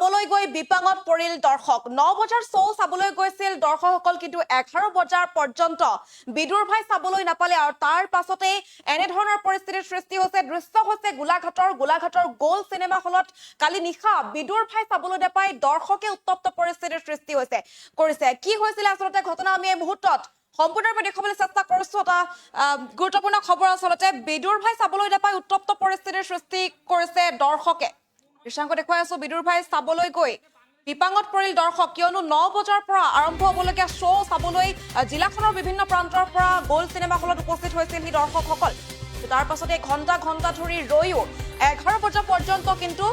চাবলৈ গৈ বিপাঙত পৰিল দৰ্শক 9 বজাৰ শ্ব চাবলৈ গৈছিল দৰ্শকসকল কিন্তু 11 বজাৰ পৰ্যন্ত বিদুৰ ভাই চাবলৈ নাপালে আৰু তাৰ পাছতে এনে ধৰণৰ পৰিস্থিতিৰ সৃষ্টি হৈছে দৃশ্য হৈছে গোলাঘাটৰ গোল সিনেমা হলত কালি নিশা বিদুৰ ভাই চাবলৈ নাপায় দৰ্শকে উত্তপ্ত পৰিস্থিতিৰ সৃষ্টি কৰিছে কি হৈছিল আসলতে ঘটনা আমি এই মুহূৰ্তত সম্পূৰ্ণৰূপে দেখাবলৈ চেষ্টা কৰিছো এটা গুৰুত্বপূৰ্ণ খবৰ আসলতে বিদুৰ ভাই চাবলৈ নাপায় উত্তপ্ত পৰিস্থিতিৰ সৃষ্টি কৰিছে দৰ্শকে দৃশ্যাংক দেখুৱাই আছো বিদুৰ ভাই চাবলৈ গৈ বিপাঙত পৰিল দৰ্শক কিয়নো 9 বজাৰ পৰা আৰম্ভ হ'বলগীয়া শ্ব' চাবলৈ জিলাখনৰ বিভিন্ন প্ৰান্তৰ পৰা গোল চিনেমা হলত উপস্থিত হৈছিল এই দৰ্শকসকল তাৰ পাছতে ঘণ্টা ধৰি ৰৈও 11 বজা পৰ্যন্ত কিন্তু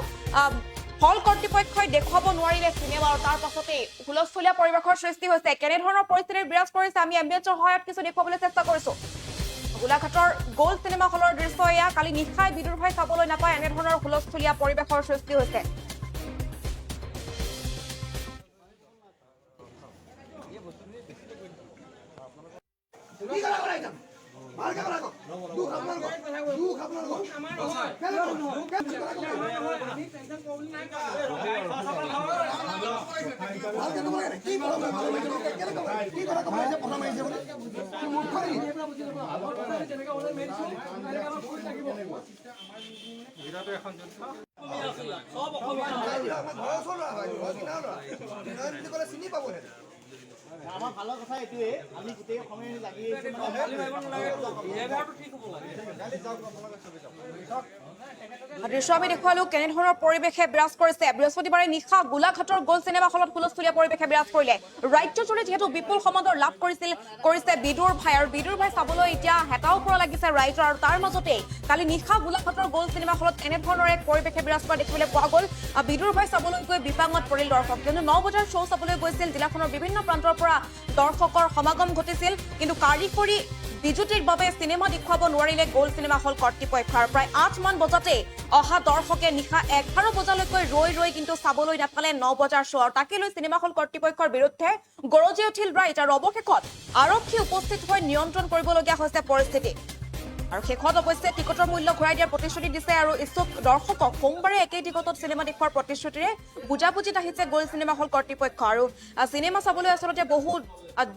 হল কৰ্তৃপক্ষই দেখুৱাব নোৱাৰিলে চিনেমা আৰু তাৰ পাছতে হুলস্থুলীয়া পৰিৱেশৰ সৃষ্টি হৈছে কেনে ধৰণৰ পৰিস্থিতিৰ বিৰাজ কৰিছে আমি এম্বিয়েন্সৰ সহায়ত কিছু দেখুৱাবলৈ চেষ্টা কৰিছো গোলাঘাটৰ গোল চিনেমা হলৰ দৃশ্য এয়া কালি নিশাই বিদুৰ ভাই চাবলৈ নাপায় এনে ধৰণৰ হুলস্থুলীয়া পৰিৱেশৰ সৃষ্টি হৈছে আমাৰ ভালৰ কথা এইটোৱে আমি গোটেই সময় লাগি দৃশ্য আমি দেখুৱালো কেনে ধৰণৰ পৰিৱেশে বিৰাজ কৰিছে বৃহস্পতিবাৰে নিশা গোলাঘাটৰ গোল চিনেমা হলত হুলস্থুলীয়া পৰিৱেশে বিৰাজ কৰিলে ৰাজ্যজুৰি যিহেতু বিপুল সমাদৰ লাভ কৰিছে বিদুৰ ভাই আৰু বিদুৰ ভাই চাবলৈ এতিয়া হেতাও পৰা লাগিছে ৰাইজৰ আৰু তাৰ মাজতে কালি নিশা গোলাঘাটৰ গোল চিনেমা হলত এনে ধৰণৰ এক পৰিৱেশে বিৰাজ কৰা দেখিবলৈ পোৱা গ'ল বিদুৰ ভাই চাবলৈ গৈ বিপাঙত পৰিল দৰ্শক কিন্তু 9 বজাৰ শ্ব' চাবলৈ গৈছিল জিলাখনৰ বিভিন্ন প্ৰান্তৰ পৰা দৰ্শকৰ সমাগম ঘটিছিল কিন্তু কাৰিকৰী বিজুতিৰ বাবে চিনেমা দেখুৱাব নোৱাৰিলে গোল চিনেমা হল কৰ্তৃপক্ষৰ প্ৰায় 8 মান বজাতে অহা দৰ্শকে নিশা 11 বজালৈকে ৰৈ কিন্তু চাবলৈ নাপালে 9 বজাৰ শ্ব' আৰু তাকে লৈ চিনেমা হল কৰ্তৃপক্ষৰ বিৰুদ্ধে গৰজি উঠিল ৰাইজ আৰু অৱশেষত আৰক্ষী উপস্থিত হৈ নিয়ন্ত্ৰণ কৰিবলগীয়া হৈছে পৰিস্থিতি আৰু শেষত অৱশ্যে টিকটৰ মূল্য ঘূৰাই দিয়াৰ প্ৰতিশ্ৰুতি দিছে আৰু ইচ্ছুক দৰ্শকক সোমবাৰে একেই টিকটত চিনেমা দেখুৱাৰ প্ৰতিশ্ৰুতিৰে বুজাবুজিত আহিছে গোল চিনেমা হল কৰ্তৃপক্ষ আৰু চিনেমা চাবলৈ আচলতে বহু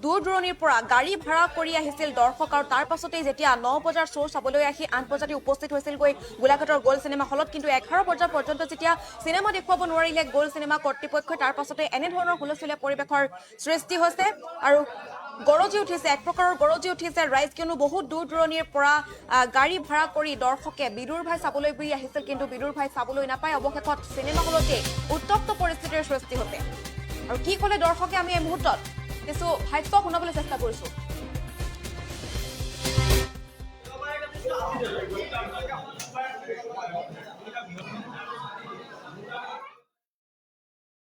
দূৰ দূৰণিৰ পৰা গাড়ী ভাড়া কৰি আহিছিল দৰ্শক আৰু তাৰ পাছতেই যেতিয়া 9 বজাৰ শ্ব' চাবলৈ আহি 8 বজাতে উপস্থিত হৈছিল গৈ গোলাঘাটৰ গোল চিনেমা হলত কিন্তু 11 বজাৰ পৰ্যন্ত যেতিয়া চিনেমা দেখুৱাব নোৱাৰিলে গোল চিনেমা কৰ্তৃপক্ষই তাৰ পাছতে এনে ধৰণৰ হুলস্থুলীয়া পৰিৱেশৰ সৃষ্টি হৈছে আৰু গৰজি উঠিছে এক প্ৰকাৰৰ গৰজি উঠিছে ৰাইজ কিয়নো বহুত দূৰ দূৰণিৰ পৰা গাড়ী ভাড়া কৰি দৰ্শকে বিদুৰ ভাই চাবলৈ বুলি আহিছিল কিন্তু বিদুৰ ভাই চাবলৈ নাপায় অৱশেষত চিনেমা হলতে উত্তপ্ত পৰিস্থিতিৰ সৃষ্টি হৈছে আৰু কি ক'লে দৰ্শকে আমি এই মুহূৰ্তত কিছু ভাষ্য শুনাবলৈ চেষ্টা কৰিছো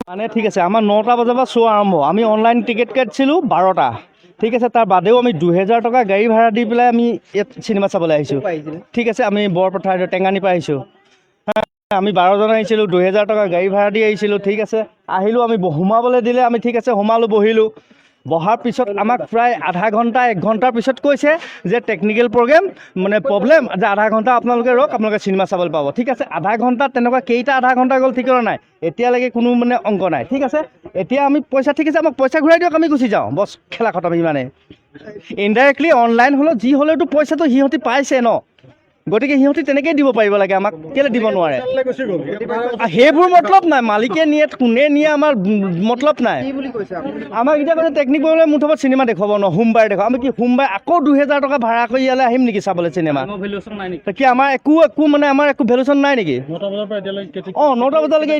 মানে ঠিক আছে আমাৰ 9টা বজাৰ পৰা শ্ব' আৰম্ভ আমি অনলাইন টিকেট কাটিছিলোঁ 12টা ঠিক আছে তাৰ বাদেও আমি 2000 টকা গাড়ী ভাড়া দি পেলাই আমি ইয়াত চিনেমা চাবলৈ আহিছোঁ ঠিক আছে আমি বৰপথাৰ টেঙানীৰ পৰা আহিছোঁ আমি 12জন আহিছিলোঁ 2000 টকা গাড়ী ভাড়া দি আহিছিলোঁ ঠিক আছে আহিলোঁ আমি সোমাবলৈ দিলে আমি ঠিক আছে সোমালোঁ বহিলোঁ বহাৰ পিছত আমাক প্ৰায় আধা ঘণ্টা 1 ঘণ্টাৰ পিছত কৈছে যে টেকনিকেল প্ৰব্লেম যে আধা ঘণ্টা আপোনালোকে ৰওক আপোনালোকে চিনেমা চাবলৈ পাব ঠিক আছে আধা ঘণ্টা তেনেকুৱা কেইটা আধা ঘণ্টা গ'ল ঠিক নাই এতিয়ালৈকে কোনো অংক নাই ঠিক আছে এতিয়া আমি পইচা ঠিক আছে আমাক পইচা ঘূৰাই দিয়ক আমি গুচি যাওঁ বছ খেলা খতম ইমানে ইনডাইৰেক্টলি অনলাইন হ'লেও যি হ'লেওতো পইচাটো সিহঁতি পাইছে ন গতিকে সিহঁতি তেনেকেই দিব পাৰিব লাগে আমাক কেলৈ দিব নোৱাৰে সেইবোৰ মতলব নাই মালিকে নিয়ে কোনে নিয়ে আমাৰ মতলব নাই আমাক এতিয়া মানে টেকনিকেল মুঠত চিনেমা দেখুৱাব ন সোমবাৰে দেখুৱাব আমি কি সোমবাৰে আকৌ 2000 টকা ভাড়া কৰি ইয়ালৈ আহিম নেকি চাবলৈ চিনেমা কি আমাৰ একো আমাৰ একো ভেলুচন নাই নেকি 9টা বজালৈকে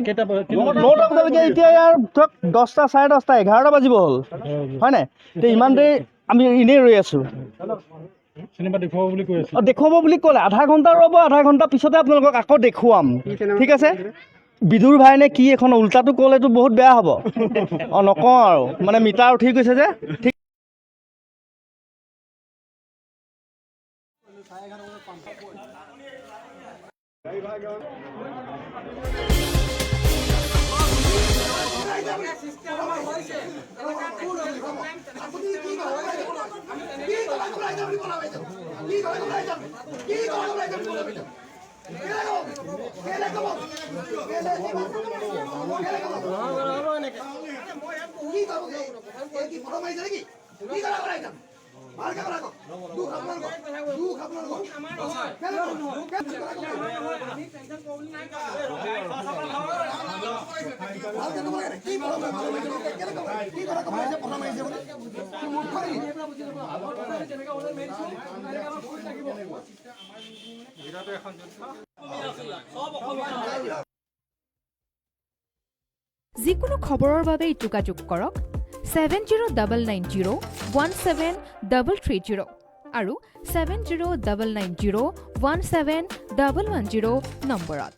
এতিয়া ইয়াৰ ধৰক 10টা 10:30 11টা বাজিব হ'ল হয় নাই এতিয়া ইমান দেৰি আমি এনেই ৰৈ আছোঁ চিনেমা দেখুৱাব বুলি কৈ আছে দেখুৱাব বুলি ক'লে আধা ঘণ্টা ৰ'ব আধা ঘণ্টা পিছতে আপোনালোকক আকৌ দেখুৱাম ঠিক আছে বিদুৰ ভাই নে কি এখন উল্টাটো ক'লেতো বহুত বেয়া হ'ব নকওঁ আৰু মানে মিটাৰ উঠি গৈছে যে ঠিক যিকোনো খবৰৰ বাবে যোগাযোগ কৰক 7099017330 আৰু 7099017110 নম্বৰত।